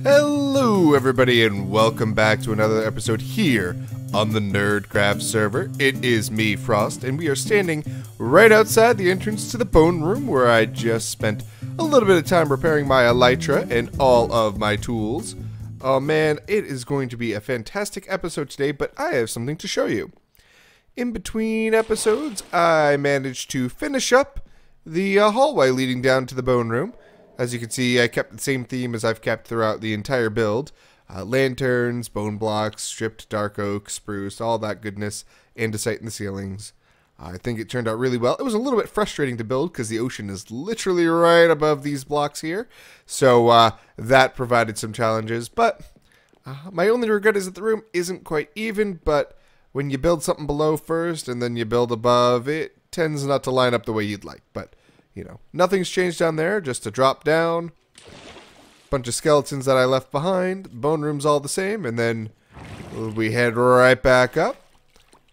Hello everybody and welcome back to another episode here on the Nerdcraft server. It is me, Frost, and we are standing right outside the entrance to the bone room where I just spent a little bit of time repairing my elytra and all of my tools. Oh man, it is going to be a fantastic episode today, but I have something to show you. In between episodes, I managed to finish up the hallway leading down to the bone room. As you can see, I kept the same theme as I've kept throughout the entire build. Lanterns, bone blocks, stripped dark oak, spruce, all that goodness, andesite in the ceilings. I think it turned out really well. It was a little bit frustrating to build because the ocean is literally right above these blocks here. So that provided some challenges. But my only regret is that the room isn't quite even. But when you build something below first and then you build above, it tends not to line up the way you'd like. But you know, nothing's changed down there, just a drop down, bunch of skeletons that I left behind, bone room's all the same, and then we head right back up,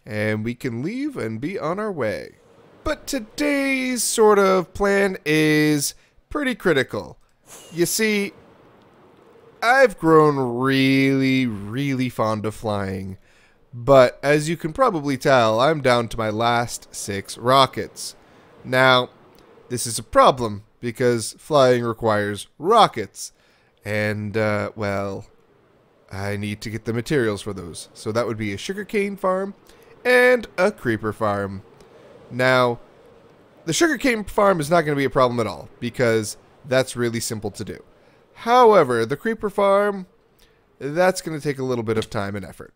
and we can leave and be on our way. But today's sort of plan is pretty critical. You see, I've grown really fond of flying, but as you can probably tell, I'm down to my last 6 rockets. Now, this is a problem, because flying requires rockets, and, well, I need to get the materials for those. So that would be a sugarcane farm and a creeper farm. Now, the sugarcane farm is not going to be a problem at all, because that's really simple to do. However, the creeper farm, that's going to take a little bit of time and effort.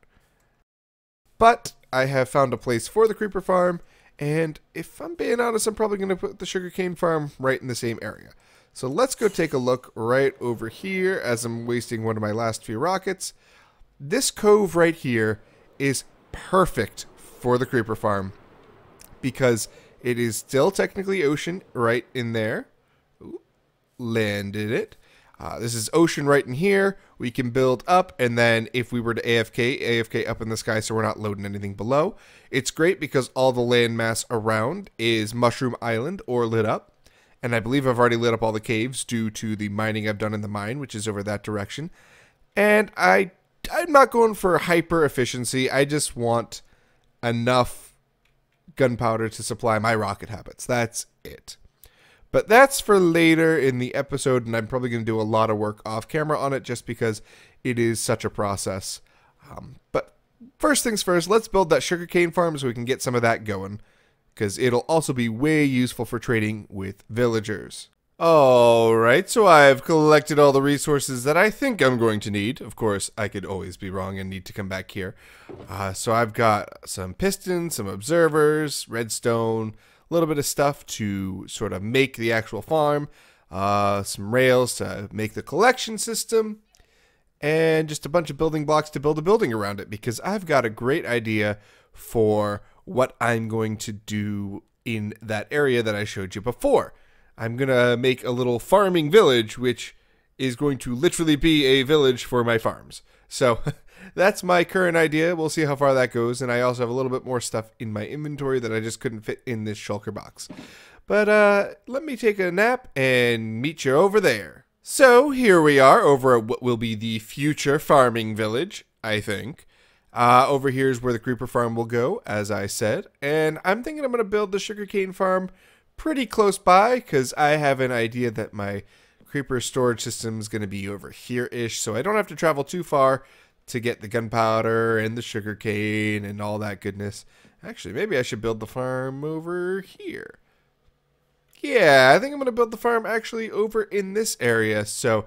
But I have found a place for the creeper farm, and if I'm being honest, I'm probably going to put the sugarcane farm right in the same area. So let's go take a look right over here as I'm wasting one of my last few rockets. This cove right here is perfect for the creeper farm because it is still technically ocean right in there. Ooh, landed it. This is ocean right in here. We can build up, and then if we were to AFK up in the sky so we're not loading anything below. It's great because all the landmass around is Mushroom Island or lit up. And I believe I've already lit up all the caves due to the mining I've done in the mine, which is over that direction. And I'm not going for hyper efficiency. I just want enough gunpowder to supply my rocket habits. That's it. But that's for later in the episode, and I'm probably going to do a lot of work off camera on it just because it is such a process. But first things first, let's build that sugarcane farm so we can get some of that going, because it'll also be way useful for trading with villagers. Alright, so I've collected all the resources that I think I'm going to need. Of course, I could always be wrong and need to come back here. So I've got some pistons, some observers, redstone, a little bit of stuff to sort of make the actual farm, some rails to make the collection system, and just a bunch of building blocks to build a building around it, because I've got a great idea for what I'm going to do in that area that I showed you before. I'm going to make a little farming village, which is going to literally be a village for my farms. So that's my current idea. We'll see how far that goes. And I also have a little bit more stuff in my inventory that I just couldn't fit in this shulker box. But let me take a nap and meet you over there. So here we are over at what will be the future farming village, I think. Over here is where the creeper farm will go, as I said. And I'm thinking I'm going to build the sugarcane farm pretty close by, because I have an idea that my creeper storage system is going to be over here-ish. So I don't have to travel too far to get the gunpowder and the sugarcane and all that goodness. Actually, maybe I should build the farm over here. Yeah, I think I'm going to build the farm actually over in this area. So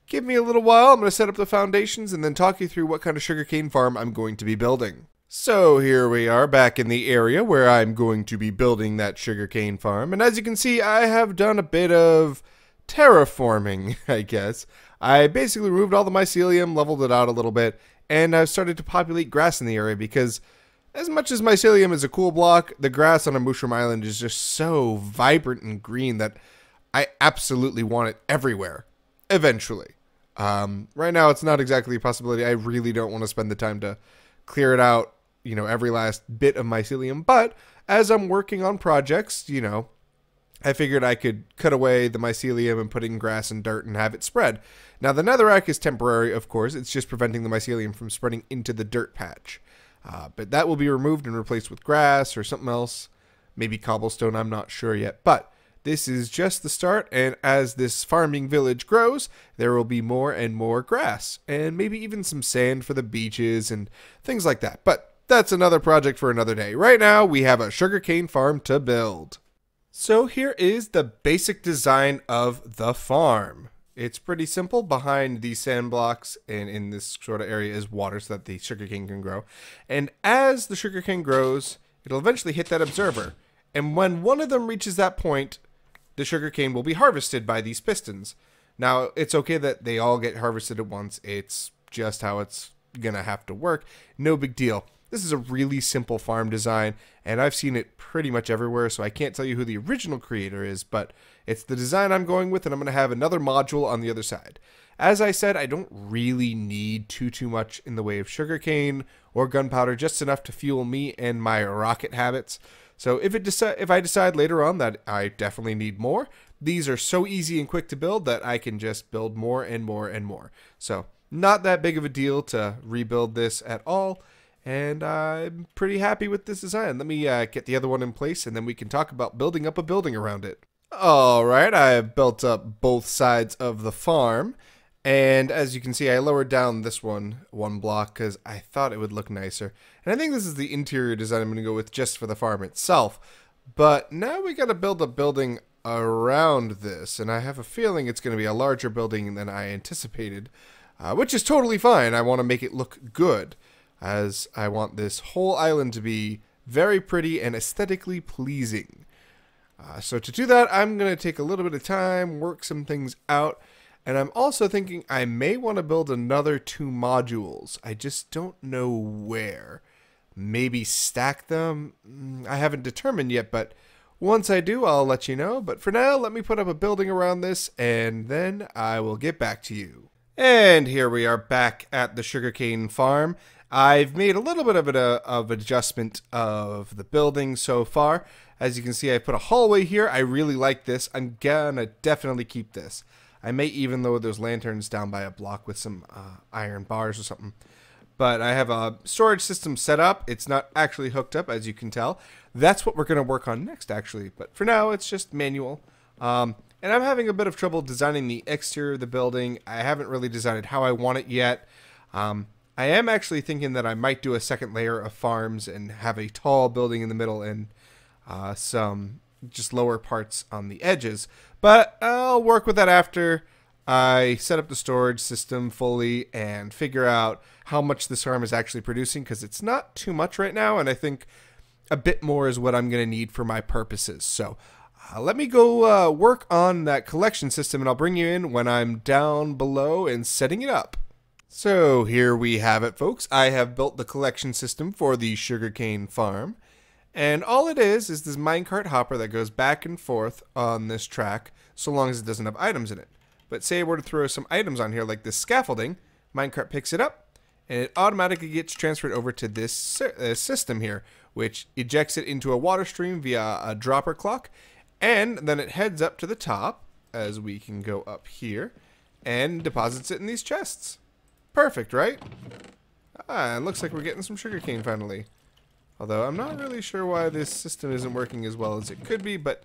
give me a little while. I'm going to set up the foundations and then talk you through what kind of sugarcane farm I'm going to be building. So here we are back in the area where I'm going to be building that sugarcane farm. And as you can see, I have done a bit of terraforming, I guess. I basically removed all the mycelium, leveled it out a little bit, and I've started to populate grass in the area because as much as mycelium is a cool block, the grass on a Mushroom Island is just so vibrant and green that I absolutely want it everywhere, eventually. Right now, it's not exactly a possibility. I really don't want to spend the time to clear it out, you know, every last bit of mycelium. But as I'm working on projects, you know, I figured I could cut away the mycelium and put in grass and dirt and have it spread. Now, the netherrack is temporary, of course. It's just preventing the mycelium from spreading into the dirt patch. But that will be removed and replaced with grass or something else. Maybe cobblestone, I'm not sure yet. But this is just the start, and as this farming village grows, there will be more and more grass, and maybe even some sand for the beaches and things like that. But that's another project for another day. Right now, we have a sugarcane farm to build. So here is the basic design of the farm. It's pretty simple. Behind these sand blocks and in this sort of area is water so that the sugarcane can grow. And as the sugarcane grows, it'll eventually hit that observer. And when one of them reaches that point, the sugarcane will be harvested by these pistons. Now, it's okay that they all get harvested at once. It's just how it's gonna have to work. No big deal. This is a really simple farm design, and I've seen it pretty much everywhere, so I can't tell you who the original creator is, but it's the design I'm going with, and I'm going to have another module on the other side. As I said, I don't really need too much in the way of sugarcane or gunpowder, just enough to fuel me and my rocket habits. So if I decide later on that I definitely need more, these are so easy and quick to build that I can just build more and more and more. So not that big of a deal to rebuild this at all. And I'm pretty happy with this design. Let me get the other one in place, and then we can talk about building up a building around it. Alright, I have built up both sides of the farm. And as you can see, I lowered down this one block because I thought it would look nicer. And I think this is the interior design I'm going to go with just for the farm itself. But now we got to build a building around this. And I have a feeling it's going to be a larger building than I anticipated. Which is totally fine. I want to make it look good, as I want this whole island to be very pretty and aesthetically pleasing. So to do that, I'm going to take a little bit of time, work some things out, and I'm also thinking I may want to build another 2 modules. I just don't know where. Maybe stack them? I haven't determined yet, but once I do, I'll let you know. But for now, let me put up a building around this, and then I will get back to you. And here we are back at the sugarcane farm. I've made a little bit of adjustment of the building so far. As you can see, I put a hallway here. I really like this. I'm gonna definitely keep this. I may even lower those lanterns down by a block with some iron bars or something. But I have a storage system set up. It's not actually hooked up, as you can tell. That's what we're going to work on next, actually. But for now, it's just manual. And I'm having a bit of trouble designing the exterior of the building. I haven't really decided how I want it yet. I am actually thinking that I might do a second layer of farms and have a tall building in the middle and some just lower parts on the edges. But I'll work with that after I set up the storage system fully and figure out how much this farm is actually producing, because it's not too much right now, and I think a bit more is what I'm going to need for my purposes. So let me go work on that collection system, and I'll bring you in when I'm down below and setting it up. So here we have it, folks. I have built the collection system for the sugarcane farm. And all it is this minecart hopper that goes back and forth on this track, so long as it doesn't have items in it. But say I were to throw some items on here, like this scaffolding, minecart picks it up, and it automatically gets transferred over to this system here, which ejects it into a water stream via a dropper clock, and then it heads up to the top, as we can go up here, and deposits it in these chests. Perfect, right? It looks like we're getting some sugarcane finally. Although I'm not really sure why this system isn't working as well as it could be, but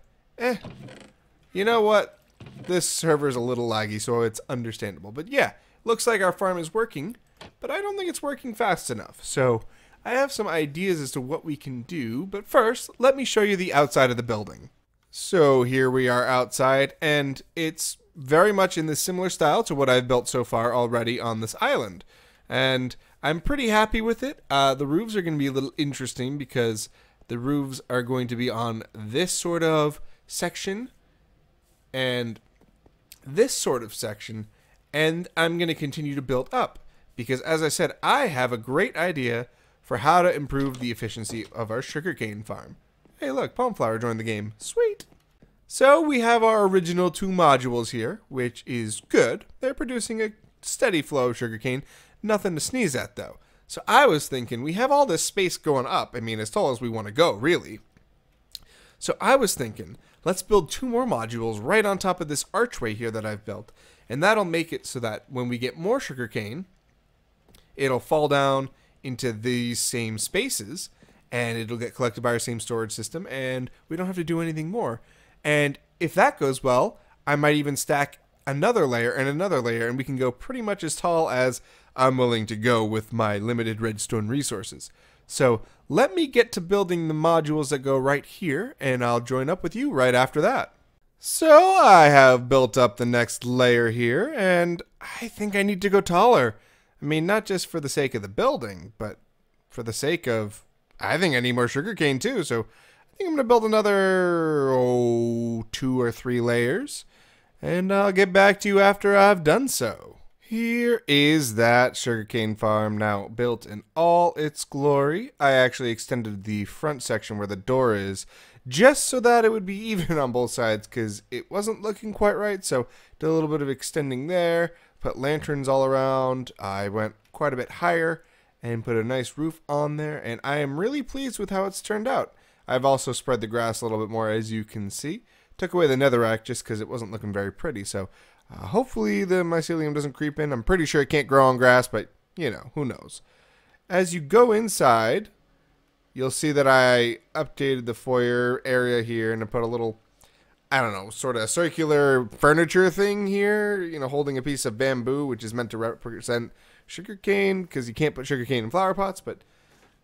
you know what? This server is a little laggy, so it's understandable. But yeah, looks like our farm is working, but I don't think it's working fast enough. So I have some ideas as to what we can do, but first, let me show you the outside of the building. So here we are outside, and it's very much in this similar style to what I've built so far already on this island. And I'm pretty happy with it. The roofs are going to be a little interesting because the roofs are going to be on this sort of section and this sort of section, and I'm going to continue to build up because, as I said, I have a great idea for how to improve the efficiency of our sugarcane farm. Hey look, Palmflower joined the game. Sweet! So we have our original 2 modules here, which is good. They're producing a steady flow of sugarcane. Nothing to sneeze at, though. So I was thinking, we have all this space going up. I mean, as tall as we want to go, really. So I was thinking, let's build 2 more modules right on top of this archway here that I've built. And that'll make it so that when we get more sugarcane, it'll fall down into these same spaces, and it'll get collected by our same storage system, and we don't have to do anything more. And if that goes well, I might even stack another layer and another layer, and we can go pretty much as tall as I'm willing to go with my limited redstone resources. So let me get to building the modules that go right here, and I'll join up with you right after that. So I have built up the next layer here, and I think I need to go taller. I mean, not just for the sake of the building, but for the sake of, I think I need more sugarcane too, so I think I'm going to build another 2 or 3 layers, and I'll get back to you after I've done so. Here is that sugarcane farm now built in all its glory. I actually extended the front section where the door is just so that it would be even on both sides because it wasn't looking quite right. So did a little bit of extending there, put lanterns all around. I went quite a bit higher and put a nice roof on there, and I am really pleased with how it's turned out. I've also spread the grass a little bit more, as you can see. Took away the netherrack just because it wasn't looking very pretty, so hopefully the mycelium doesn't creep in. I'm pretty sure it can't grow on grass, but, you know, who knows. As you go inside, you'll see that I updated the foyer area here and I put a little, I don't know, sort of circular furniture thing here, you know, holding a piece of bamboo, which is meant to represent sugarcane, because you can't put sugarcane in flower pots, but,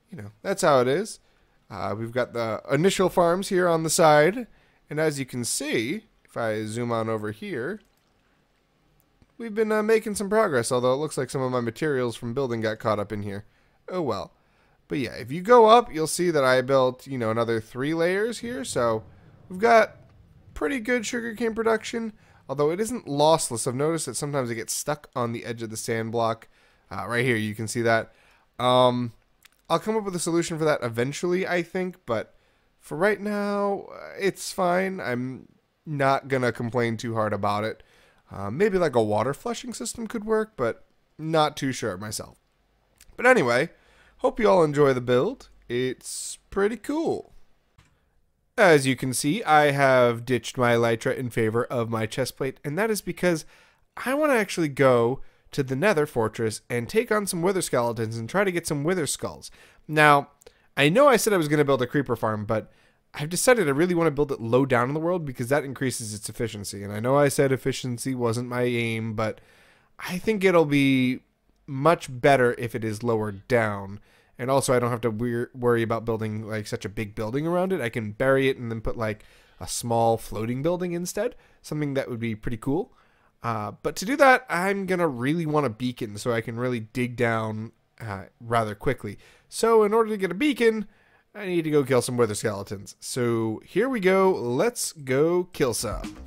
you know, that's how it is. We've got the initial farms here on the side, and as you can see, if I zoom on over here, we've been making some progress, although it looks like some of my materials from building got caught up in here. Oh well. But yeah, if you go up, you'll see that I built, you know, another 3 layers here, so we've got pretty good sugarcane production, although it isn't lossless. I've noticed that sometimes it gets stuck on the edge of the sand block. Right here, you can see that. I'll come up with a solution for that eventually, I think, but for right now, it's fine. I'm not going to complain too hard about it. Maybe like a water flushing system could work, but not too sure myself. But anyway, hope you all enjoy the build. It's pretty cool. As you can see, I have ditched my elytra in favor of my chestplate, and that is because I want to actually go to the Nether Fortress and take on some wither skeletons and try to get some wither skulls. Now, I know I said I was going to build a creeper farm, but I've decided I really want to build it low down in the world because that increases its efficiency. And I know I said efficiency wasn't my aim, but I think it'll be much better if it is lower down. And also I don't have to worry about building like such a big building around it. I can bury it and then put like a small floating building instead. Something that would be pretty cool. But to do that, I'm going to really want a beacon so I can really dig down rather quickly. So in order to get a beacon, I need to go kill some wither skeletons. So here we go. Let's go kill some.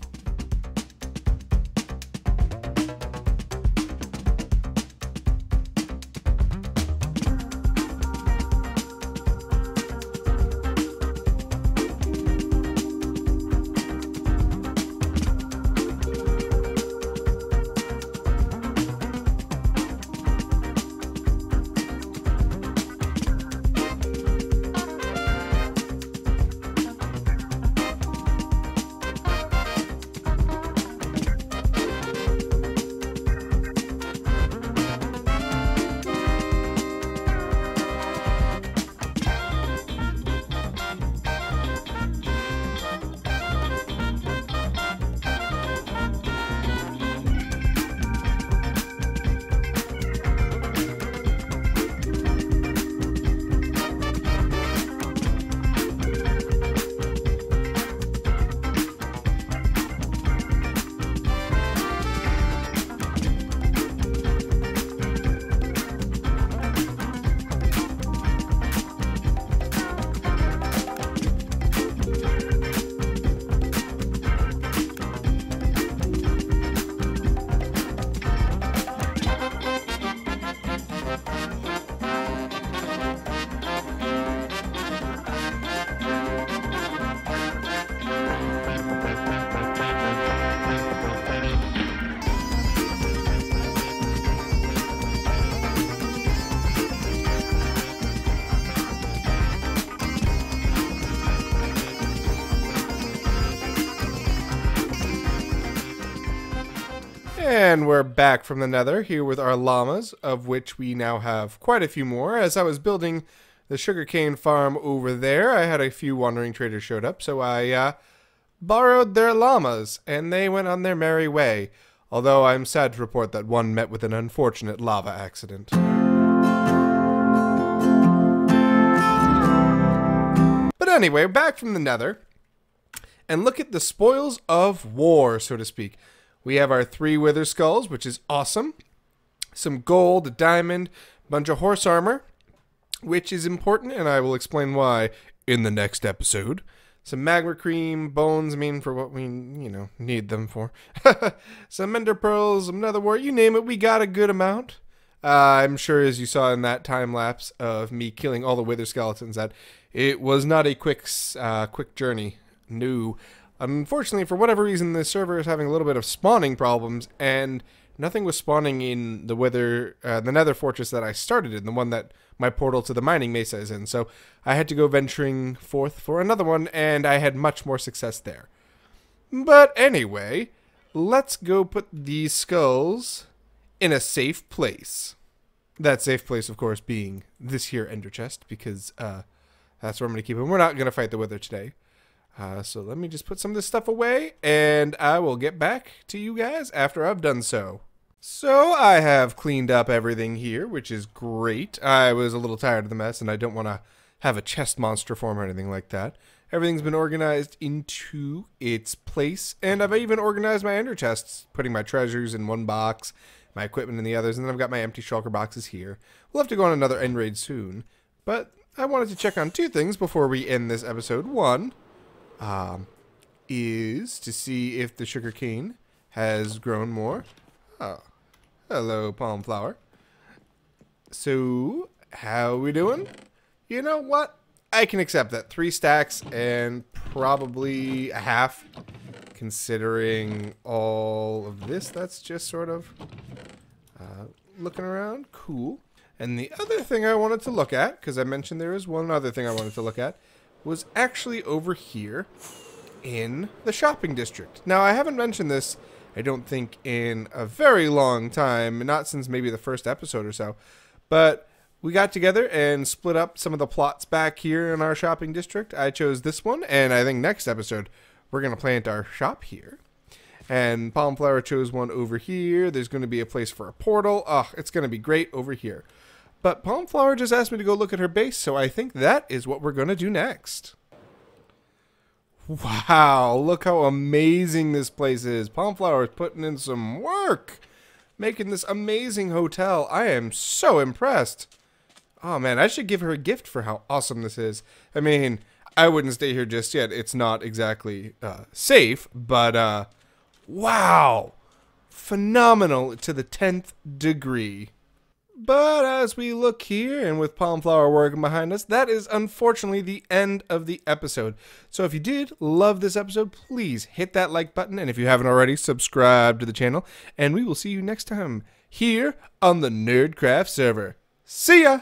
And we're back from the nether here with our llamas, of which we now have quite a few more. As I was building the sugarcane farm over there, I had a few wandering traders showed up, so I borrowed their llamas, and they went on their merry way. Although I'm sad to report that one met with an unfortunate lava accident. But anyway, back from the nether, and look at the spoils of war, so to speak. We have our 3 wither skulls, which is awesome. Some gold, a diamond, a bunch of horse armor, which is important, and I will explain why in the next episode. Some magma cream, bones, for what we, need them for. Some ender pearls, some nether wart, you name it, we got a good amount. I'm sure, as you saw in that time lapse of me killing all the wither skeletons, that it was not a quick journey. No. Unfortunately, for whatever reason, the server is having a little bit of spawning problems, and nothing was spawning in the nether fortress that I started in, the one that my portal to the mining mesa is in. So I had to go venturing forth for another one, and I had much more success there. But anyway, let's go put these skulls in a safe place. That safe place, of course, being this here ender chest, because that's where I'm going to keep them. We're not going to fight the wither today. So let me just put some of this stuff away, and I will get back to you guys after I've done so. So I have cleaned up everything here, which is great. I was a little tired of the mess, and I don't want to have a chest monster form or anything like that. Everything's been organized into its place, and I've even organized my ender chests, putting my treasures in one box, my equipment in the others, and then I've got my empty shulker boxes here. We'll have to go on another end raid soon, but I wanted to check on 2 things before we end this episode. One is to see if the sugarcane has grown more. Oh, hello, palm flower. So, how we doing? You know what? I can accept that. 3 stacks and probably a half, considering all of this. That's just sort of looking around. Cool. And the other thing I wanted to look at, because I mentioned there was one other thing I wanted to look at, was actually over here in the shopping district. Now, I haven't mentioned this, I don't think, in a very long time, not since maybe the first episode or so, but we got together and split up some of the plots back here in our shopping district. I chose this one, and I think next episode we're going to plant our shop here. And Palmflower chose one over here. There's going to be a place for a portal. Oh, it's going to be great over here. But Palmflower just asked me to go look at her base, so I think that is what we're going to do next. Wow, look how amazing this place is. Palmflower is putting in some work, making this amazing hotel. I am so impressed. Oh man, I should give her a gift for how awesome this is. I mean, I wouldn't stay here just yet. It's not exactly safe, but wow, phenomenal to the 10th degree. But as we look here, and with Palmflower working behind us, that is unfortunately the end of the episode. So if you did love this episode, please hit that like button, and if you haven't already, subscribe to the channel, and we will see you next time here on the Nerdcraft server. See ya!